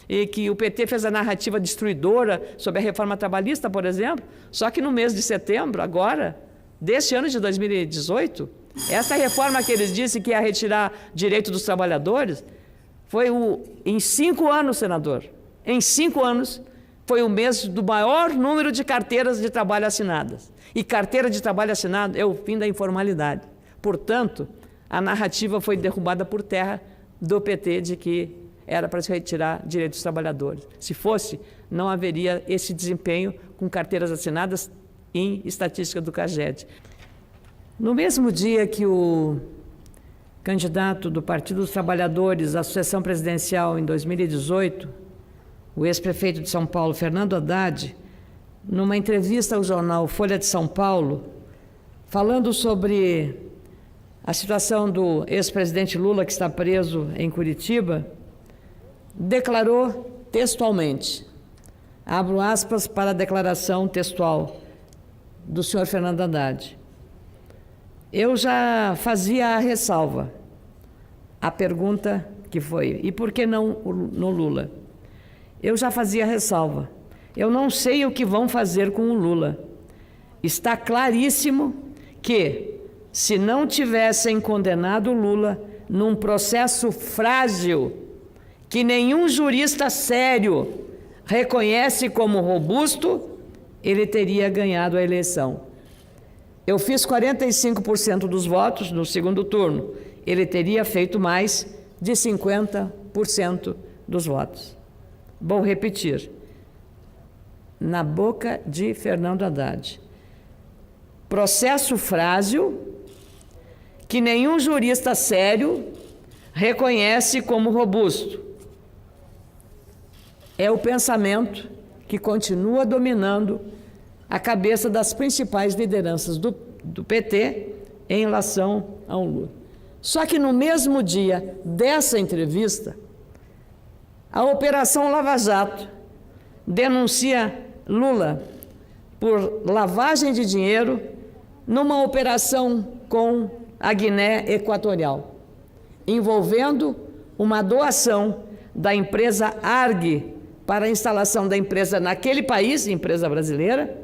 e que o PT fez a narrativa destruidora sobre a reforma trabalhista, por exemplo, só que no mês de setembro, agora, deste ano de 2018, essa reforma que eles disseram que ia retirar direito dos trabalhadores, foi em 5 anos, senador, em 5 anos, foi o mês do maior número de carteiras de trabalho assinadas. E carteira de trabalho assinado é o fim da informalidade. Portanto, a narrativa foi derrubada por terra do PT de que era para se retirar direitos dos trabalhadores. Se fosse, não haveria esse desempenho com carteiras assinadas em estatística do CAGED. No mesmo dia que o candidato do Partido dos Trabalhadores à sucessão presidencial em 2018, o ex-prefeito de São Paulo, Fernando Haddad, numa entrevista ao jornal Folha de São Paulo, falando sobre a situação do ex-presidente Lula, que está preso em Curitiba, declarou textualmente, abro aspas para a declaração textual do senhor Fernando Haddad: eu já fazia a ressalva, a pergunta que foi, e por que não no Lula? Eu já fazia a ressalva, eu não sei o que vão fazer com o Lula. Está claríssimo que, se não tivessem condenado o Lula num processo frágil, que nenhum jurista sério reconhece como robusto, ele teria ganhado a eleição. Eu fiz 45% dos votos no segundo turno, ele teria feito mais de 50% dos votos. Vou repetir, na boca de Fernando Haddad: processo frágil que nenhum jurista sério reconhece como robusto. É o pensamento que continua dominando a cabeça das principais lideranças do PT em relação ao Lula. Só que no mesmo dia dessa entrevista, a Operação Lava Jato denuncia Lula por lavagem de dinheiro numa operação com a Guiné Equatorial, envolvendo uma doação da empresa ARG para a instalação da empresa naquele país, empresa brasileira,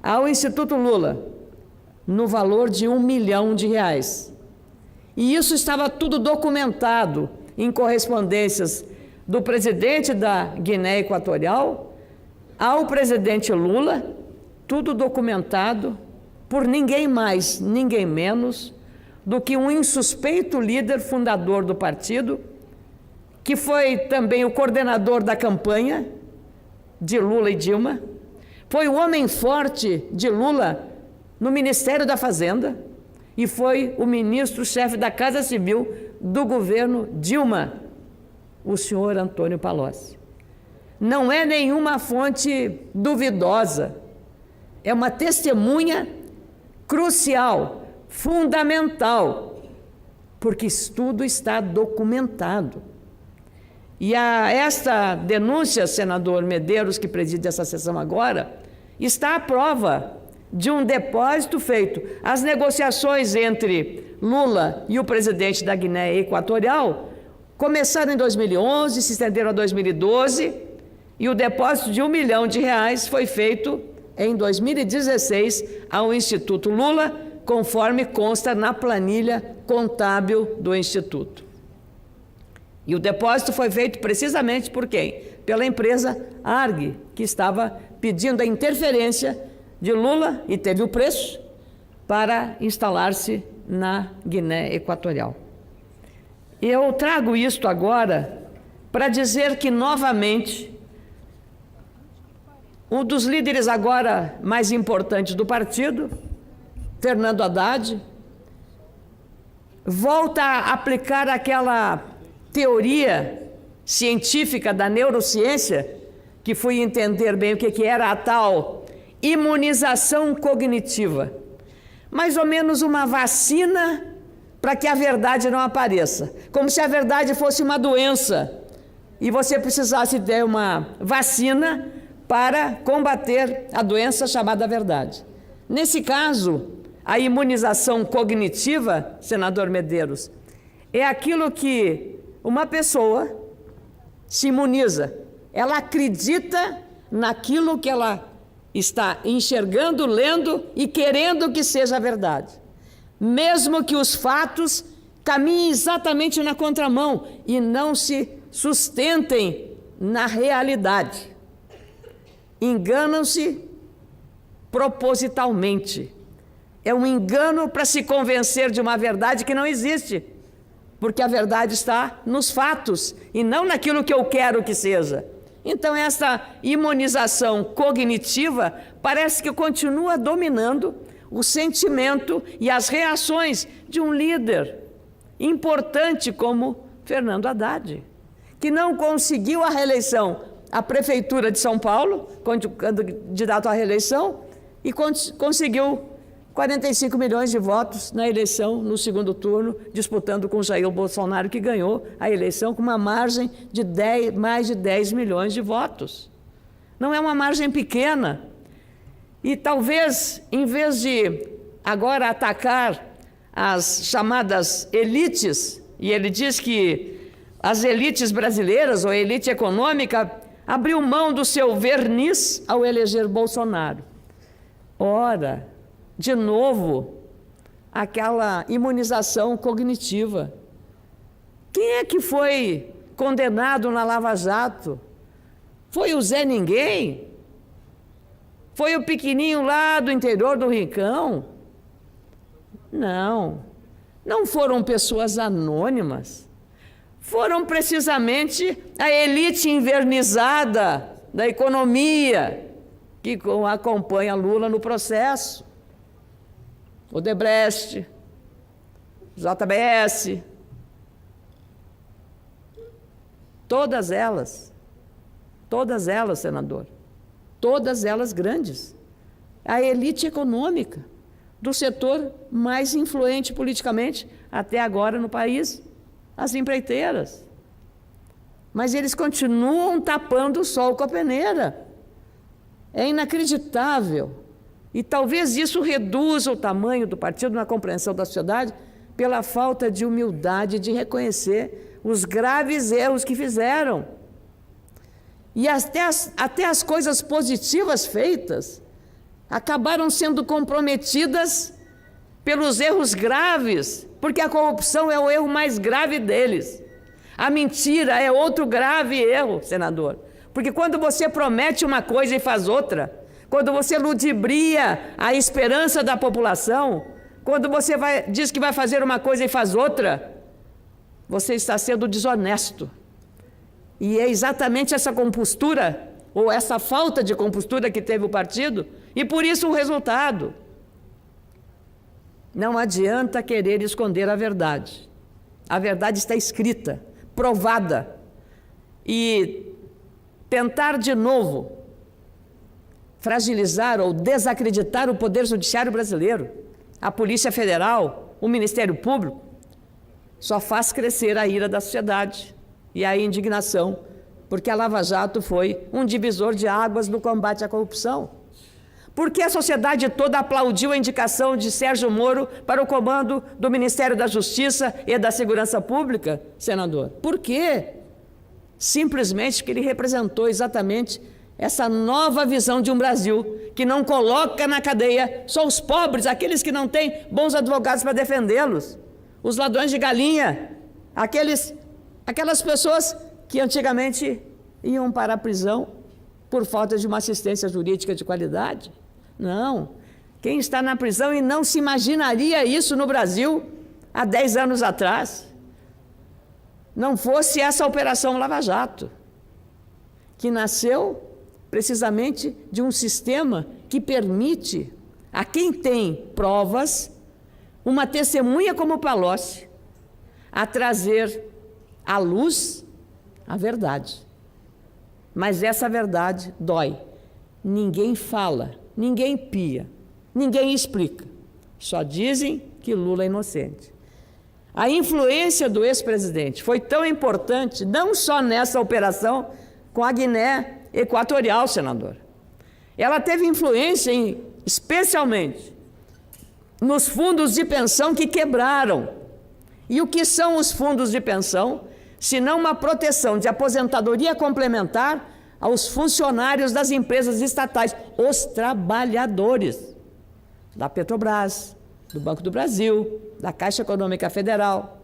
ao Instituto Lula, no valor de R$1 milhão. E isso estava tudo documentado em correspondências do presidente da Guiné Equatorial ao presidente Lula, tudo documentado por ninguém mais, ninguém menos do que um insuspeito líder fundador do partido, que foi também o coordenador da campanha de Lula e Dilma, foi o homem forte de Lula no Ministério da Fazenda e foi o ministro-chefe da Casa Civil do governo Dilma, o senhor Antônio Palocci. Não é nenhuma fonte duvidosa, é uma testemunha crucial, fundamental, porque tudo está documentado. E esta denúncia, senador Medeiros, que preside essa sessão agora, está à prova de um depósito feito. As negociações entre Lula e o presidente da Guiné Equatorial começaram em 2011, se estenderam a 2012, e o depósito de R$1 milhão foi feito em 2016 ao Instituto Lula, conforme consta na planilha contábil do Instituto. E o depósito foi feito precisamente por quem? Pela empresa ARG, que estava pedindo a interferência de Lula, e teve o preço, para instalar-se na Guiné Equatorial. Eu trago isto agora para dizer que, novamente, um dos líderes agora mais importantes do partido, Fernando Haddad, volta a aplicar aquela teoria científica da neurociência, que fui entender bem o que era a tal imunização cognitiva. Mais ou menos uma vacina para que a verdade não apareça. Como se a verdade fosse uma doença e você precisasse ter uma vacina para combater a doença chamada verdade. Nesse caso, a imunização cognitiva, senador Medeiros, é aquilo que uma pessoa se imuniza. Ela acredita naquilo que ela está enxergando, lendo e querendo que seja verdade. Mesmo que os fatos caminhem exatamente na contramão e não se sustentem na realidade. Enganam-se propositalmente. É um engano para se convencer de uma verdade que não existe, porque a verdade está nos fatos e não naquilo que eu quero que seja. Então, essa imunização cognitiva parece que continua dominando o sentimento e as reações de um líder importante como Fernando Haddad, que não conseguiu a reeleição à Prefeitura de São Paulo, candidato à reeleição, e conseguiu 45 milhões de votos na eleição, no segundo turno, disputando com Jair Bolsonaro, que ganhou a eleição com uma margem de mais de 10 milhões de votos. Não é uma margem pequena. E talvez, em vez de agora atacar as chamadas elites, e ele diz que as elites brasileiras, ou a elite econômica, abriu mão do seu verniz ao eleger Bolsonaro. Ora, de novo, aquela imunização cognitiva. Quem é que foi condenado na Lava Jato? Foi o Zé Ninguém? Foi o pequenininho lá do interior do Rincão? Não, não foram pessoas anônimas. Foram precisamente a elite invernizada da economia que acompanha Lula no processo. Odebrecht, JBS, todas elas, senador, todas elas grandes. A elite econômica do setor mais influente politicamente até agora no país, as empreiteiras. Mas eles continuam tapando o sol com a peneira. É inacreditável. E talvez isso reduza o tamanho do partido na compreensão da sociedade pela falta de humildade de reconhecer os graves erros que fizeram. E até as coisas positivas feitas acabaram sendo comprometidas pelos erros graves, porque a corrupção é o erro mais grave deles. A mentira é outro grave erro, senador. Porque quando você promete uma coisa e faz outra, quando você ludibria a esperança da população, quando você diz que vai fazer uma coisa e faz outra, você está sendo desonesto. E é exatamente essa compostura, ou essa falta de compostura que teve o partido, e por isso o resultado. Não adianta querer esconder a verdade. A verdade está escrita, provada. E tentar de novo fragilizar ou desacreditar o Poder Judiciário brasileiro, a Polícia Federal, o Ministério Público, só faz crescer a ira da sociedade e a indignação, porque a Lava Jato foi um divisor de águas no combate à corrupção. Porque a sociedade toda aplaudiu a indicação de Sérgio Moro para o comando do Ministério da Justiça e da Segurança Pública, senador? Por quê? Simplesmente porque ele representou exatamente essa nova visão de um Brasil que não coloca na cadeia só os pobres, aqueles que não têm bons advogados para defendê-los, os ladrões de galinha, aquelas pessoas que antigamente iam para a prisão por falta de uma assistência jurídica de qualidade. Não, quem está na prisão e não se imaginaria isso no Brasil há 10 anos atrás, não fosse essa Operação Lava Jato, que nasceu precisamente de um sistema que permite a quem tem provas, uma testemunha como Palocci, a trazer à luz a verdade. Mas essa verdade dói. Ninguém fala, ninguém pia, ninguém explica. Só dizem que Lula é inocente. A influência do ex-presidente foi tão importante, não só nessa operação com a Guiné Equatorial, senador. Ela teve influência especialmente nos fundos de pensão que quebraram. E o que são os fundos de pensão? senão uma proteção de aposentadoria complementar aos funcionários das empresas estatais, os trabalhadores da Petrobras, do Banco do Brasil, da Caixa Econômica Federal,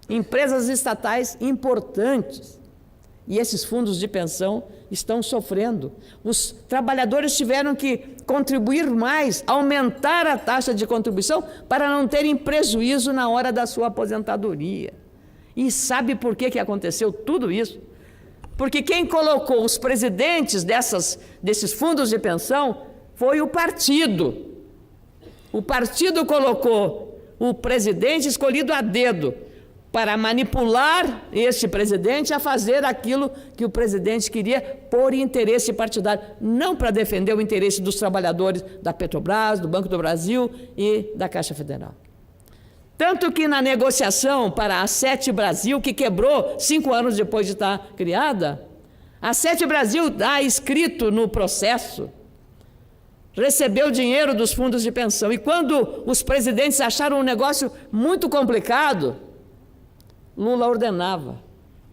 empresas estatais importantes. E esses fundos de pensão estão sofrendo. Os trabalhadores tiveram que contribuir mais, aumentar a taxa de contribuição para não terem prejuízo na hora da sua aposentadoria. E sabe por que aconteceu tudo isso? Porque quem colocou os presidentes desses fundos de pensão foi o partido. O partido colocou o presidente escolhido a dedo para manipular este presidente a fazer aquilo que o presidente queria por interesse partidário, não para defender o interesse dos trabalhadores da Petrobras, do Banco do Brasil e da Caixa Federal. Tanto que na negociação para a Sete Brasil, que quebrou 5 anos depois de estar criada, a Sete Brasil está escrito no processo, recebeu dinheiro dos fundos de pensão. E quando os presidentes acharam um negócio muito complicado, Lula ordenava,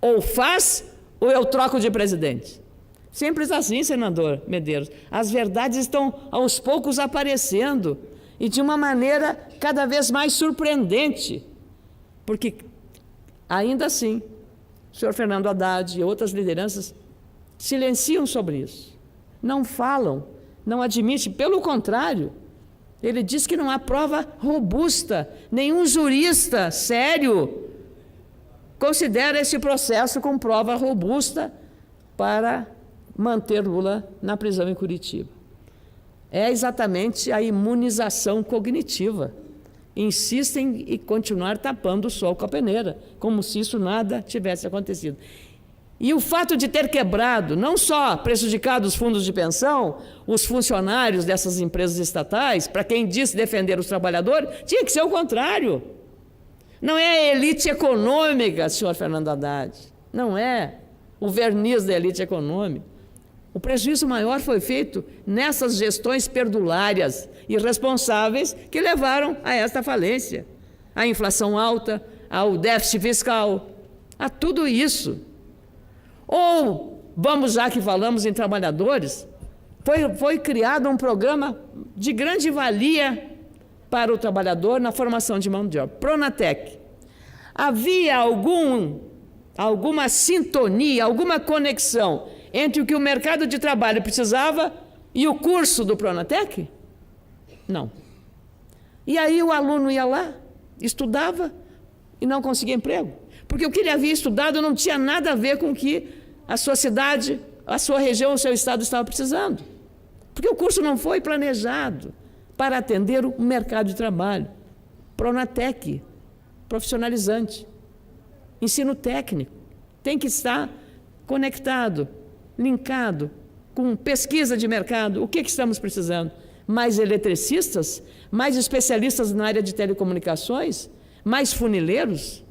ou faz ou eu troco de presidente. Simples assim, senador Medeiros. As verdades estão aos poucos aparecendo e de uma maneira cada vez mais surpreendente, porque ainda assim, o senhor Fernando Haddad e outras lideranças silenciam sobre isso, não falam, não admitem, pelo contrário, ele diz que não há prova robusta, nenhum jurista sério considera esse processo com prova robusta para manter Lula na prisão em Curitiba. É exatamente a imunização cognitiva. Insistem em continuar tapando o sol com a peneira, como se isso nada tivesse acontecido. E o fato de ter quebrado, não só prejudicado os fundos de pensão, os funcionários dessas empresas estatais, para quem disse defender os trabalhadores, tinha que ser o contrário. Não é a elite econômica, senhor Fernando Haddad, não é o verniz da elite econômica. O prejuízo maior foi feito nessas gestões perdulárias, irresponsáveis, que levaram a esta falência, à inflação alta, ao déficit fiscal, a tudo isso. Ou, vamos já que falamos em trabalhadores, foi criado um programa de grande valia para o trabalhador na formação de mão de obra, Pronatec. Havia alguma sintonia, alguma conexão entre o que o mercado de trabalho precisava e o curso do Pronatec? Não. E aí o aluno ia lá, estudava e não conseguia emprego. Porque o que ele havia estudado não tinha nada a ver com o que a sua cidade, a sua região, o seu estado estava precisando. Porque o curso não foi planejado para atender o mercado de trabalho. Pronatec, profissionalizante, ensino técnico, tem que estar conectado, linkado com pesquisa de mercado. O que estamos precisando? Mais eletricistas? Mais especialistas na área de telecomunicações? Mais funileiros?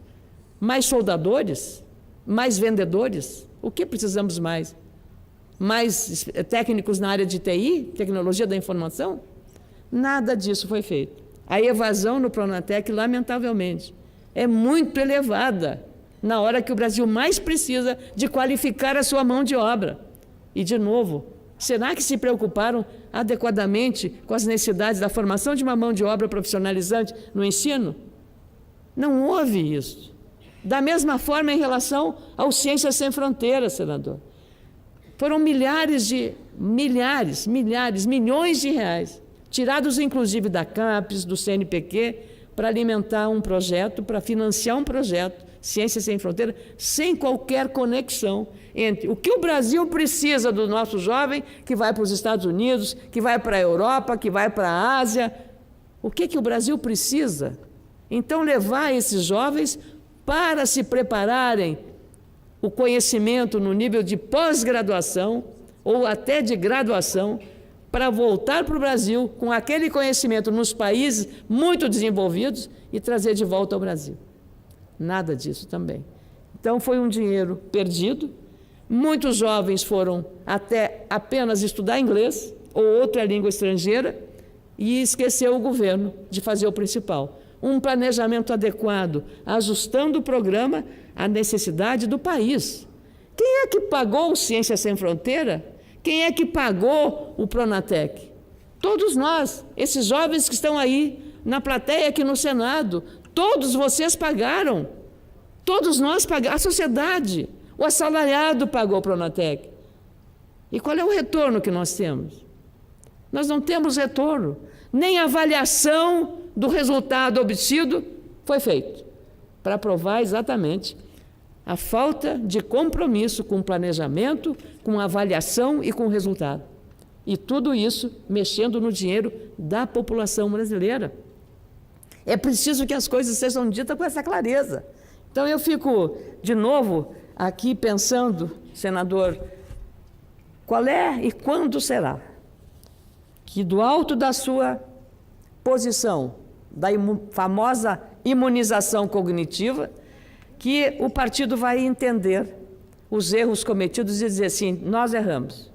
Mais soldadores? Mais vendedores? O que precisamos mais? Mais técnicos na área de TI, tecnologia da informação? Nada disso foi feito. A evasão no Pronatec, lamentavelmente, é muito elevada na hora que o Brasil mais precisa de qualificar a sua mão de obra. E, de novo, será que se preocuparam adequadamente com as necessidades da formação de uma mão de obra profissionalizante no ensino? Não houve isso. Da mesma forma em relação ao Ciências Sem Fronteiras, senador. Foram milhões de reais, tirados inclusive da CAPES, do CNPq, para alimentar um projeto, para financiar um projeto, Ciências Sem Fronteiras, sem qualquer conexão entre o que o Brasil precisa do nosso jovem, que vai para os Estados Unidos, que vai para a Europa, que vai para a Ásia. O que o Brasil precisa? Então, levar esses jovens para se prepararem o conhecimento no nível de pós-graduação ou até de graduação, para voltar para o Brasil com aquele conhecimento nos países muito desenvolvidos e trazer de volta ao Brasil. Nada disso também. Então, foi um dinheiro perdido. Muitos jovens foram até apenas estudar inglês ou outra língua estrangeira e esqueceu o governo de fazer o principal. Um planejamento adequado, ajustando o programa a necessidade do país. Quem é que pagou o Ciência Sem Fronteira? Quem é que pagou o Pronatec? Todos nós, esses jovens que estão aí na plateia aqui no Senado, todos vocês pagaram. Todos nós pagamos, a sociedade, o assalariado pagou o Pronatec. E qual é o retorno que nós temos? Nós não temos retorno, nem avaliação do resultado obtido foi feito, para provar exatamente a falta de compromisso com o planejamento, com a avaliação e com o resultado. E tudo isso mexendo no dinheiro da população brasileira. É preciso que as coisas sejam ditas com essa clareza. Então eu fico, de novo, aqui pensando, senador, qual é e quando será que do alto da sua posição, da famosa imunização cognitiva, que o partido vai entender os erros cometidos e dizer assim, nós erramos.